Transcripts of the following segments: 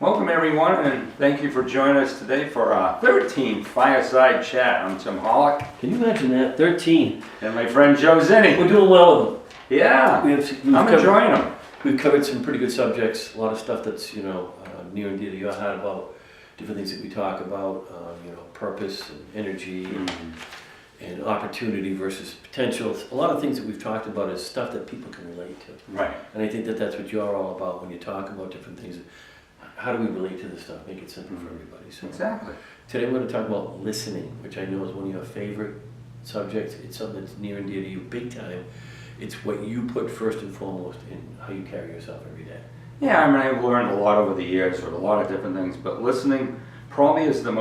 Welcome everyone, and thank you for joining us today for our 13th Fireside Chat. I'm Tim Hollick. Can you imagine that? 13. And my friend Joe Zinni. We're doing well with them. Yeah, I'm enjoying them. We've covered some pretty good subjects, a lot of stuff that's, near and dear to your heart about different things that we talk about, purpose and energy and opportunity versus potential. A lot of things that we've talked about is stuff that people can relate to. Right. And I think that that's what you're all about when you talk about different things. How do we relate to this stuff? Make it simple for everybody. So Exactly. today we're going to talk about listening, which I know is one of your favorite subjects. It's something that's near and dear to you big time. It's what you put first and foremost in how you carry yourself every day. Yeah, I mean, I've learned a lot over the years with a lot of different things, but listening probably is one of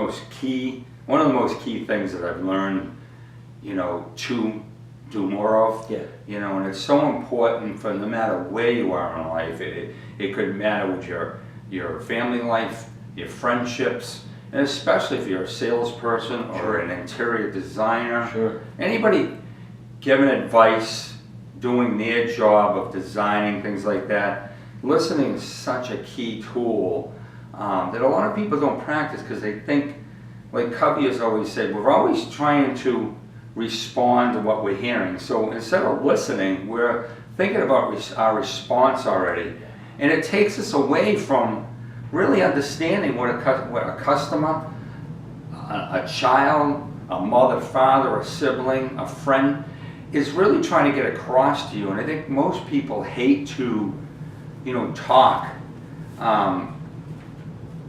the most key things that I've learned, to do more of. Yeah. And it's so important for no matter where you are in life. It could matter with your family life, your friendships, and especially if you're a salesperson or an interior designer. Sure. Anybody giving advice, doing their job of designing, things like that, listening is such a key tool that a lot of people don't practice because they think, like Covey has always said, we're always trying to respond to what we're hearing. So instead of listening, we're thinking about our response already. And it takes us away from really understanding what a customer, a child, a mother, father, a sibling, a friend is really trying to get across to you. And I think most people hate to, talk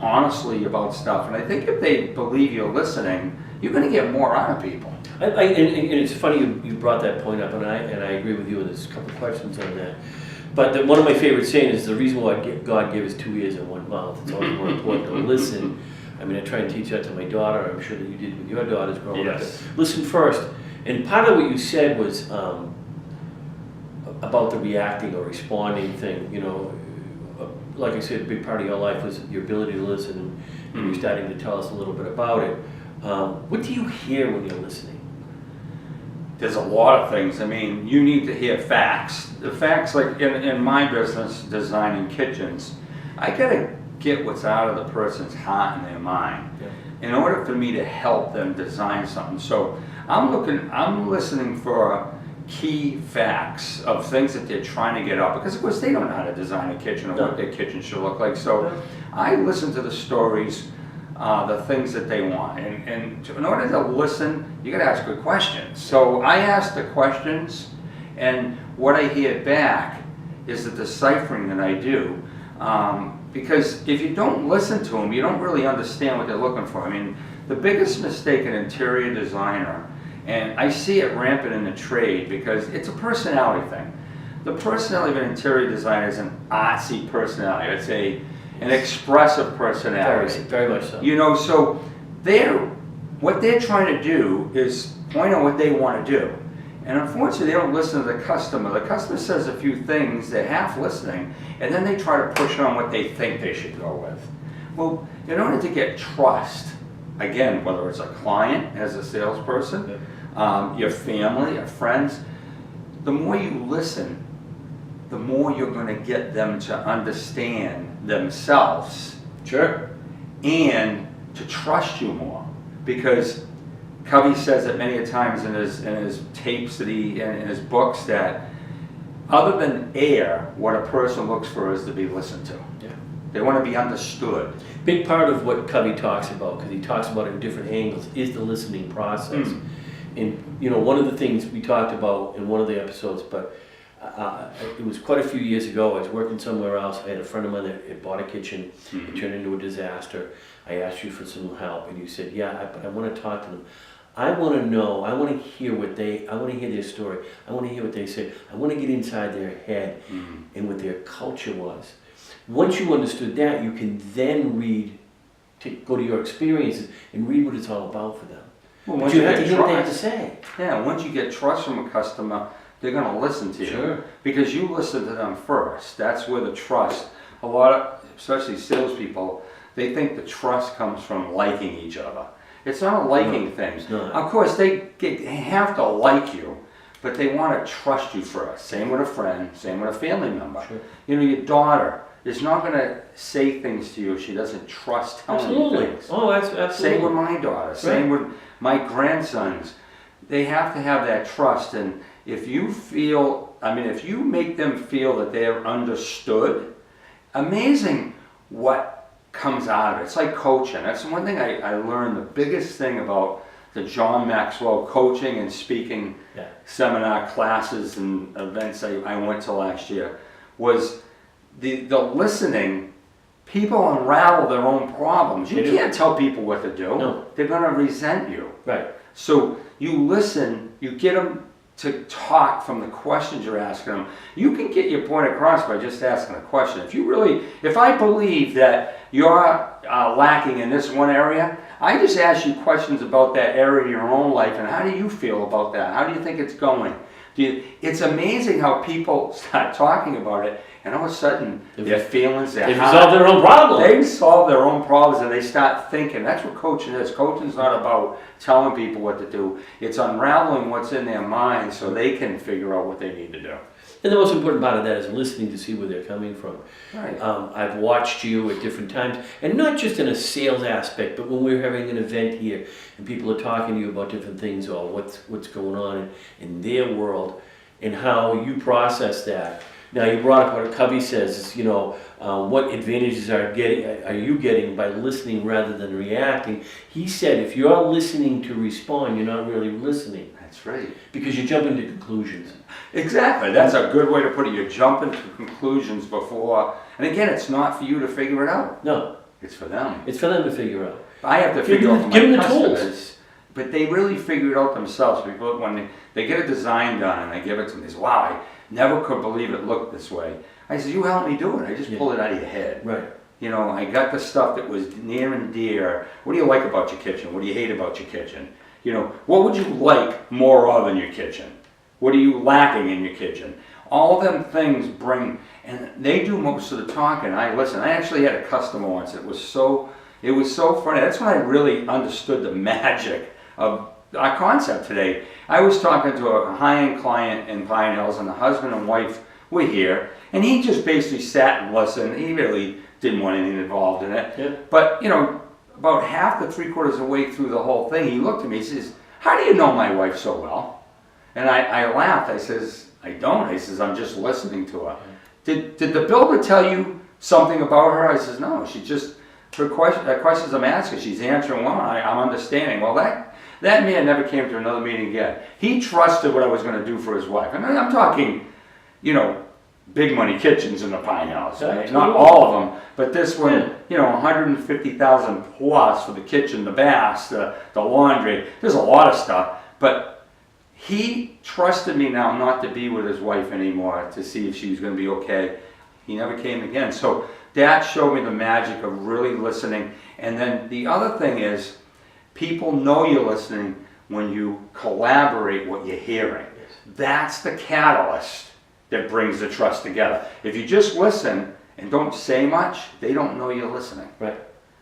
honestly about stuff. And I think if they believe you're listening, you're going to get more out of people. And it's funny you brought that point up, and I agree with you. And there's a couple of questions on that. But one of my favorite sayings is the reason why God gave us 2 ears and 1 mouth. It's always more important to listen. I mean, I try and teach that to my daughter. I'm sure that you did with your daughters growing up. Listen first. And part of what you said was about the reacting or responding thing. Like I said, a big part of your life was your ability to listen, and you're starting to tell us a little bit about it. What do you hear when you're listening? There's a lot of things. I mean, you need to hear facts. The facts, like in my business, designing kitchens, I gotta get what's out of the person's heart and their mind in order for me to help them design something. So I'm listening for key facts of things that they're trying to get out, because of course they don't know how to design a kitchen or what their kitchen should look like. So I listen to the stories, the things that they want, and in order to listen, you got to ask good questions. So I ask the questions, and what I hear back is the deciphering that I do, because if you don't listen to them, you don't really understand what they're looking for. I mean, the biggest mistake an interior designer, and I see it rampant in the trade because it's a personality thing. The personality of an interior designer is an artsy personality. It's an expressive personality. Very much so. So what they're trying to do is point out what they want to do. And unfortunately, they don't listen to the customer. The customer says a few things, they're half listening, and then they try to push on what they think they should go with. Well, in order to get trust, again, whether it's a client as a salesperson, your family, your friends, the more you listen, the more you're going to get them to understand themselves. Sure. And to trust you more. Because Covey says it many times in his tapes in his books, that other than air, what a person looks for is to be listened to. Yeah. They want to be understood. Big part of what Covey talks about, because he talks about it in different angles, is the listening process. And one of the things we talked about in one of the episodes, but it was quite a few years ago. I was working somewhere else. I had a friend of mine that had bought a kitchen. It turned into a disaster. I asked you for some help, and you said, but I want to talk to them. I want to know, I want to hear I want to hear their story. I want to hear what they say. I want to get inside their head and what their culture was. Once you understood that, you can then go to your experiences and read what it's all about for them. Well, but you have to hear what they have to say. Yeah, once you get trust from a customer, they're going to listen to you. Sure. Because you listen to them first. That's where the trust, a lot of, especially salespeople, they think the trust comes from liking each other. It's not a liking thing. Of course, they have to like you, but they want to trust you first. Same with a friend, same with a family member. Sure. Your daughter, is not gonna say things to you if she doesn't trust telling you Absolutely. things. Oh, that's absolutely. Same with my daughter, same with my grandsons. They have to have that trust, and if you feel, if you make them feel that they're understood, amazing what comes out of it. It's like coaching. That's one thing I learned, the biggest thing about the John Maxwell coaching and speaking seminar classes and events I went to last year was the listening. People unravel their own problems. You can't tell people what to do. No. They're going to resent you. Right. So you listen, you get them to talk from the questions you're asking them. You can get your point across by just asking a question. If I believe that you're lacking in this one area, I just ask you questions about that area in your own life, and how do you feel about that? How do you think it's going? It's amazing how people start talking about it, and all of a sudden their feelings, they resolve their own problems. They solve their own problems, and they start thinking. That's what coaching is. Coaching's not about telling people what to do. It's unraveling what's in their mind so they can figure out what they need to do. And the most important part of that is listening to see where they're coming from. Right. I've watched you at different times, and not just in a sales aspect, but when we're having an event here and people are talking to you about different things or what's going on in their world and how you process that. Now, you brought up what Covey says, is, what advantages are you getting by listening rather than reacting? He said if you're listening to respond, you're not really listening. That's right. Because you're jumping to conclusions. Exactly. That's a good way to put it. You're jumping to conclusions before, and again, it's not for you to figure it out. No. It's for them. It's for them to figure out. I have to figure out for give my them the tools. customers, but they really figure it out themselves. People, when they get a design done and they give it to me, they say, wow, I never could believe it looked this way. I said, you helped me do it. I just pulled it out of your head. Right. I got the stuff that was near and dear. What do you like about your kitchen? What do you hate about your kitchen? What would you like more of in your kitchen? What are you lacking in your kitchen? All of them things bring, and they do most of the talking. I listen. I actually had a customer once. It was so funny. That's when I really understood the magic of our concept today. I was talking to a high-end client in Pine Hills, and the husband and wife were here, and he just basically sat and listened. He really didn't want anything involved in it. Yeah. But, about half to three-quarters of the way through the whole thing, he looked at me, he says, how do you know my wife so well? And I laughed. I says, I don't. I says, I'm just listening to her. Did the builder tell you something about her? I says, no, she just, her questions I'm asking, she's answering well, I'm understanding. Well, that man never came to another meeting again. He trusted what I was going to do for his wife. I'm talking, big money kitchens in the Pine House. Right? Not all of them, but this one, 150,000 plus for the kitchen, the baths, the laundry. There's a lot of stuff, but he trusted me now not to be with his wife anymore to see if she was going to be okay. He never came again. So that showed me the magic of really listening. And then the other thing is, people know you're listening when you collaborate what you're hearing. That's the catalyst that brings the trust together. If you just listen and don't say much, they don't know you're listening. Right.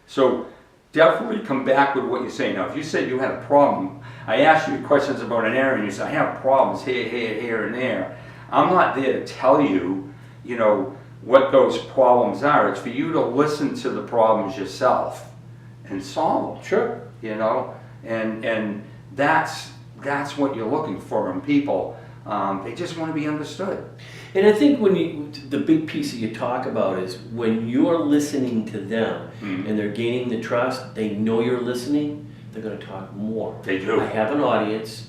So definitely come back with what you're saying. Now, if you said you had a problem, I asked you questions about an area and you said, I have problems here, and there. I'm not there to tell you, what those problems are. It's for you to listen to the problems yourself and solve them. Sure. And that's what you're looking for in people. They just want to be understood. And I think the big piece that you talk about is when you're listening to them and they're gaining the trust, they know you're listening, they're going to talk more. They do. I have an audience.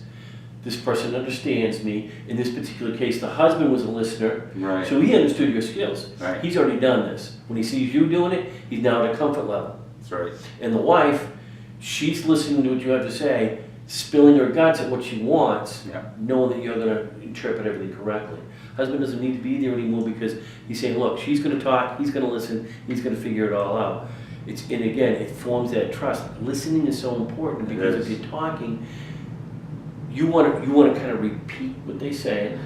This person understands me. In this particular case, the husband was a listener, Right. so he understood your skills. Right. He's already done this. When he sees you doing it, he's now at a comfort level. That's right. And the wife, she's listening to what you have to say, spilling her guts at what she wants, knowing that you're going to interpret everything correctly. Husband doesn't need to be there anymore because he's saying, look, she's going to talk, he's going to listen, he's going to figure it all out. And again, it forms that trust. Listening is so important because if you're talking, you want to kind of repeat what they say,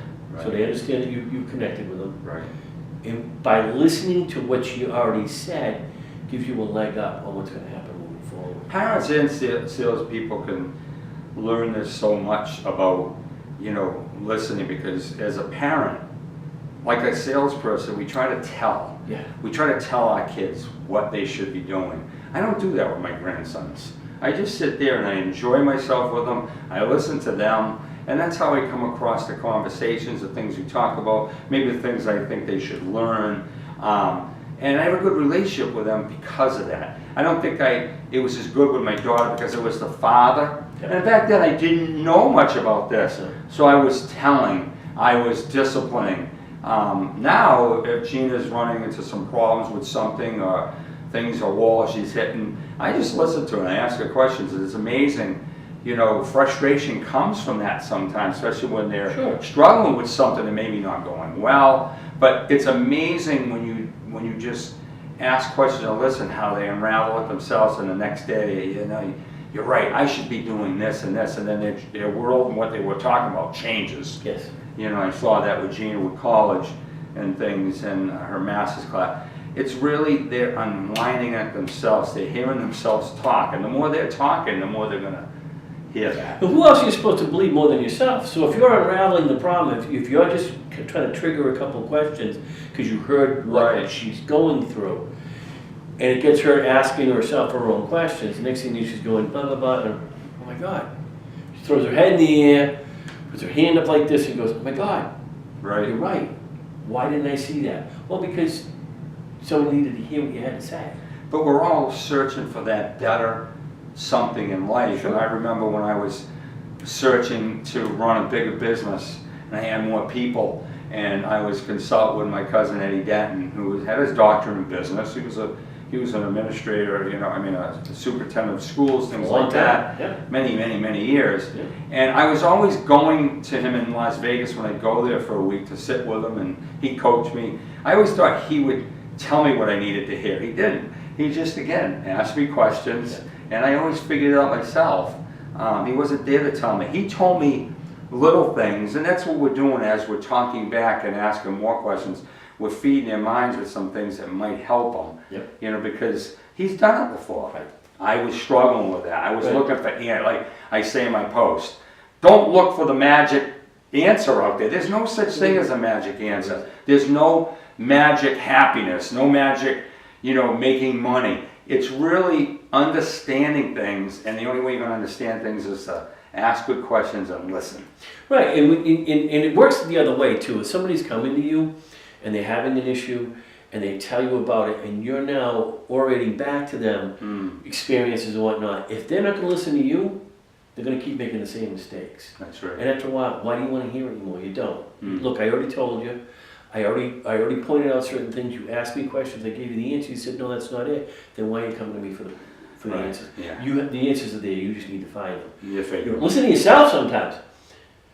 so they understand that you connected with them. Right. And by listening to what you already said, gives you a leg up on what's going to happen moving forward. Parents and salespeople can learn this so much about, listening, because as a parent, like a salesperson, we try to tell. Yeah. We try to tell our kids what they should be doing. I don't do that with my grandsons. I just sit there and I enjoy myself with them. I listen to them, and that's how I come across the conversations, the things we talk about, maybe the things I think they should learn. And I have a good relationship with them because of that. I don't think it was as good with my daughter because it was the father. Yeah. And back then I didn't know much about this. Yeah. So I was telling, I was disciplining. Now, if Gina's running into some problems with something or things, or wall she's hitting, I just listen to her and I ask her questions. And it's amazing, you know, frustration comes from that sometimes, especially when they're Sure. struggling with something and maybe not going well. But it's amazing when you just ask questions and listen how they unravel it themselves, and the next day, you know, you're right, I should be doing this, and then their world and what they were talking about changes. Yes. You know, I saw that with Gina with college and things, and her master's class. It's really, they're unwinding it themselves. They're hearing themselves talk, and the more they're talking, the more they're gonna hear that. But who else are you supposed to believe more than yourself? So if you're unraveling the problem, if you're just trying to trigger a couple of questions because you heard what Right. she's going through, and it gets her asking herself her own questions, the next thing you know, she's going blah, blah, blah, and oh my God. She throws her head in the air, puts her hand up like this, and goes, oh my God, Right. you're right. Why didn't I see that? Well, because someone needed to hear what you had to say. But we're all searching for that better something in life. Sure. And I remember when I was searching to run a bigger business, and I had more people, and I was consulting with my cousin Eddie Denton, who had his doctorate in business. He was an administrator, you know, I mean, a superintendent of schools, things like that. Yeah. Many years. Yeah. And I was always going to him in Las Vegas when I'd go there for a week to sit with him, and he coached me. I always thought he would tell me what I needed to hear. He didn't. He just, again, asked me questions, and I always figured it out myself. He wasn't there to tell me. He told me little things, and that's what we're doing as we're talking back and asking more questions. We're feeding their minds with some things that might help them, Yep. you know, because he's done it before. Right. I was struggling with that. I was Right. looking for, like I say in my post, don't look for the magic answer out there. There's no such thing as a magic answer. There's no magic happiness, no magic, you know, making money. It's really understanding things, and the only way you're going to understand things is to ask good questions and listen. Right, and it works the other way too. If somebody's coming to you and they're having an issue and they tell you about it, and you're now orating back to them experiences and whatnot, if they're not going to listen to you, they're going to keep making the same mistakes. That's right. And after a while, why do you want to hear it anymore? You don't. Look, I already told you. I already pointed out certain things. You asked me questions. I gave you the answer. You said, no, that's not it. Then why are you coming to me for the Right. answers? Yeah. The answers are there. You just need to find them. You're faking. Listen to yourself sometimes.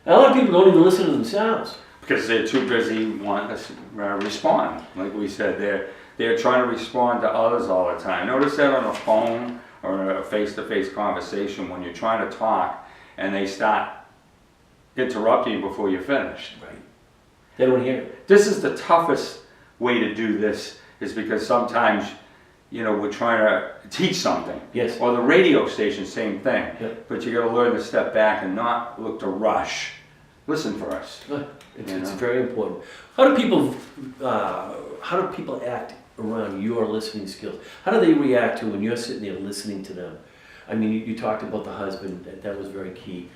A lot of people don't even listen to themselves. Because they're too busy wanting to respond. Like we said, they're trying to respond to others all the time. Notice that on a phone or a face-to-face conversation when you're trying to talk and they start interrupting you before you're finished. Right. They don't hear it. This is the toughest way to do this, is because sometimes, you know, we're trying to teach something. Yes. Or the radio station, same thing. Yep. But you got to learn to step back and not look to rush. Listen for us. It's very important. How do people act around your listening skills? How do they react to when you're sitting there listening to them? I mean, you talked about the husband. That was very key.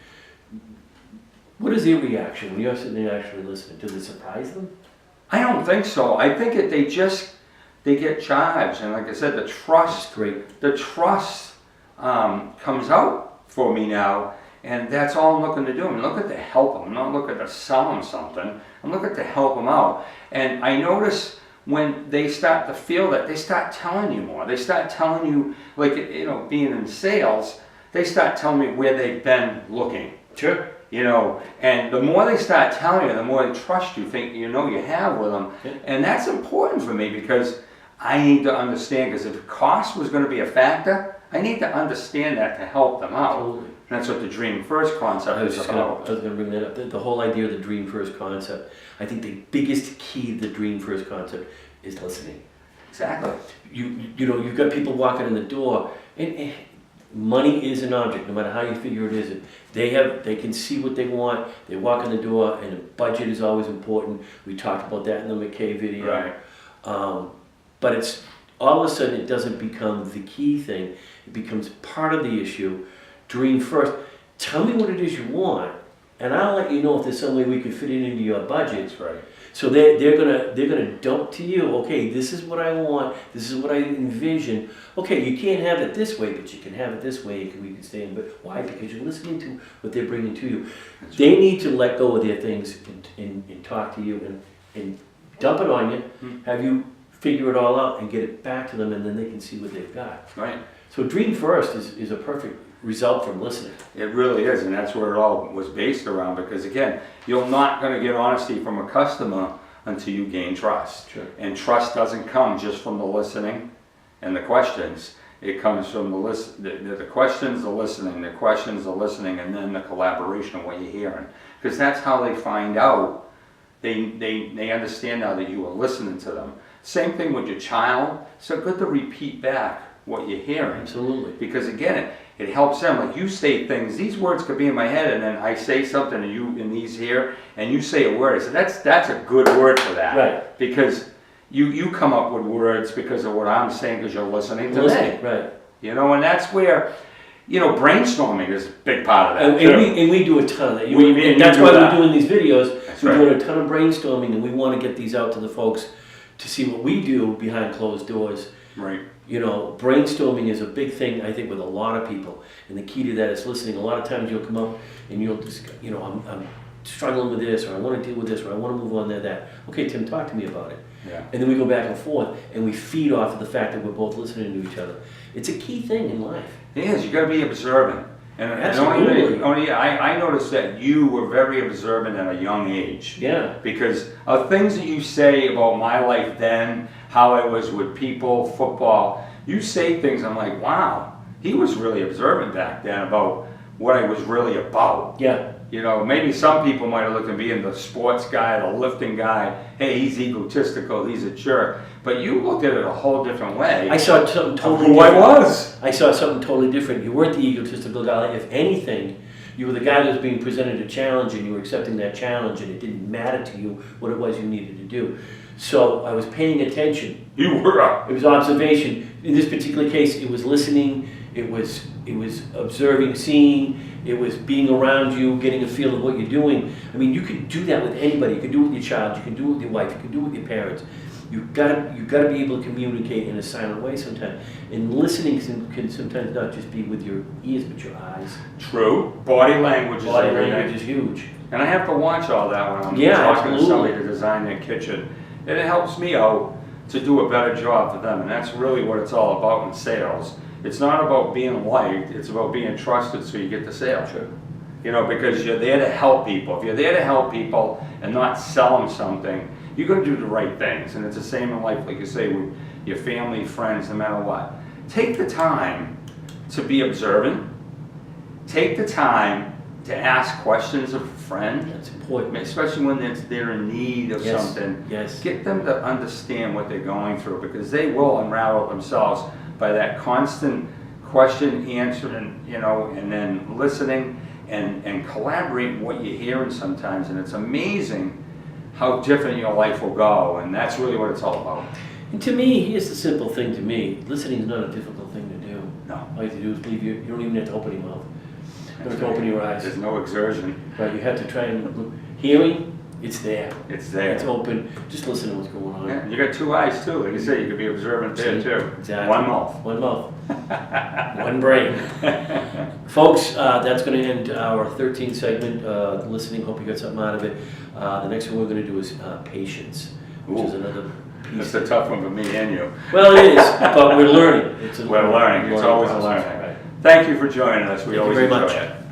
What is their reaction when you're sitting there actually listening? Does it surprise them? I don't think so. I think they get charged, and like I said, the trust. That's great. The trust comes out for me now, and that's all I'm looking to do. I'm looking to help them. I'm not looking to sell them something. I'm looking to help them out. And I notice when they start to feel that, they start telling you more. They start telling you, like, you know, being in sales, they start telling me where they've been looking. Sure. You know, and the more they start telling you, the more they trust you, think you know you have with them. Yeah. And that's important for me because I need to understand, because if cost was going to be a factor, I need to understand that to help them out. Absolutely. And that's what the Dream First concept is about. I was going to bring that up. The whole idea of the Dream First concept. I think the biggest key to the Dream First concept is listening. Exactly. You know, you've got people walking in the door, and money is an object, no matter how you figure it is. They can see what they want. They walk in the door, and the budget is always important. We talked about that in the McKay video. Right. but it's all of a sudden it doesn't become the key thing. It becomes part of the issue. Dream first. Tell me what it is you want, and I'll let you know if there's some way we can fit it into your budget. That's right. So they're gonna dump to you. Okay, this is what I want. This is what I envision. Okay, you can't have it this way, but you can have it this way. We can stay in. But why? Because you're listening to what they're bringing to you. That's They right. need to let go of their things and talk to you and dump it on you. Have you figure it all out and get it back to them, and then they can see what they've got. Right. So dream first is a perfect result from listening. It really is, and that's where it all was based around, because again, you're not gonna get honesty from a customer until you gain trust. Sure. And trust doesn't come just from the listening and the questions. It comes from the questions, the listening, the questions, the listening, and then the collaboration of what you're hearing. Because that's how they find out, they understand now that you are listening to them. Same thing with your child, so good to repeat back what you're hearing. Absolutely. Because again, it helps them. Like you say things, these words could be in my head, and then I say something, and you in these here, and you say a word. So that's a good word for that. Right. Because you come up with words because of what I'm saying, because you're listening to me. Right. You know, and that's where, you know, brainstorming is a big part of that. And we do a ton of that. That's why we're doing these videos. That's we're right. doing a ton of brainstorming, and we want to get these out to the folks to see what we do behind closed doors. Right. You know, brainstorming is a big thing, I think, with a lot of people. And the key to that is listening. A lot of times you'll come up and you'll just, you know, I'm struggling with this, or I want to deal with this, or I want to move on to that. Okay, Tim, talk to me about it. Yeah. And then we go back and forth, and we feed off of the fact that we're both listening to each other. It's a key thing in life. It is. You got to be observant. And Absolutely. I noticed that you were very observant at a young age. Yeah. Because of things that you say about my life then, how I was with people, football, you say things, I'm like, wow, he was really observant back then about what I was really about. Yeah. You know, maybe some people might have looked at me as the sports guy, the lifting guy, hey, he's egotistical, he's a jerk. But you looked at it a whole different way. I saw something totally who different. I was. I saw something totally different. You weren't the egotistical guy. If anything, you were the guy that was being presented a challenge, and you were accepting that challenge, and it didn't matter to you what it was you needed to do. So I was paying attention. You were. It was observation. In this particular case, it was listening. It was observing, seeing. It was being around you, getting a feel of what you're doing. I mean, you can do that with anybody. You can do it with your child. You can do it with your wife. You can do it with your parents. You've got to be able to communicate in a silent way sometimes. And listening can sometimes not just be with your ears, but your eyes. True. Body language is Body everything. language is huge. And I have to watch all that when I'm talking to somebody to design their kitchen. And it helps me out to do a better job for them. And that's really what it's all about in sales. It's not about being liked, it's about being trusted so you get the sale. Sure. You know, because you're there to help people. If you're there to help people and not sell them something, you're going to do the right things. And it's the same in life, like you say, with your family, friends, no matter what. Take the time to be observant. Take the time to ask questions of a friend. That's important. Especially when they're in need of something. Yes. Get them to understand what they're going through, because they will unravel themselves by that constant question, answering, you know, and then listening and collaborating what you're hearing sometimes. And it's amazing how different your life will go. And that's really what it's all about. And to me, here's the simple thing to me. Listening is not a difficult thing to do. No. All you have to do is leave you don't even have to open your mouth. You don't have to open your eyes. There's no exertion. Right, you have to try and look. Hearing, it's there. It's there. It's open. Just listen to what's going on. Yeah, you got two eyes too. Like you say, you could be observant there too. Exactly. One mouth. One mouth. One brain. Folks, that's going to end our 13th segment, listening. Hope you got something out of it. The next one we're going to do is patience, which is another piece. It's a tough one for me and you. Well, it is, but we're learning. We're learning. It's always a process. learning. Right. Thank you for joining us. We Thank you always very enjoy much. it.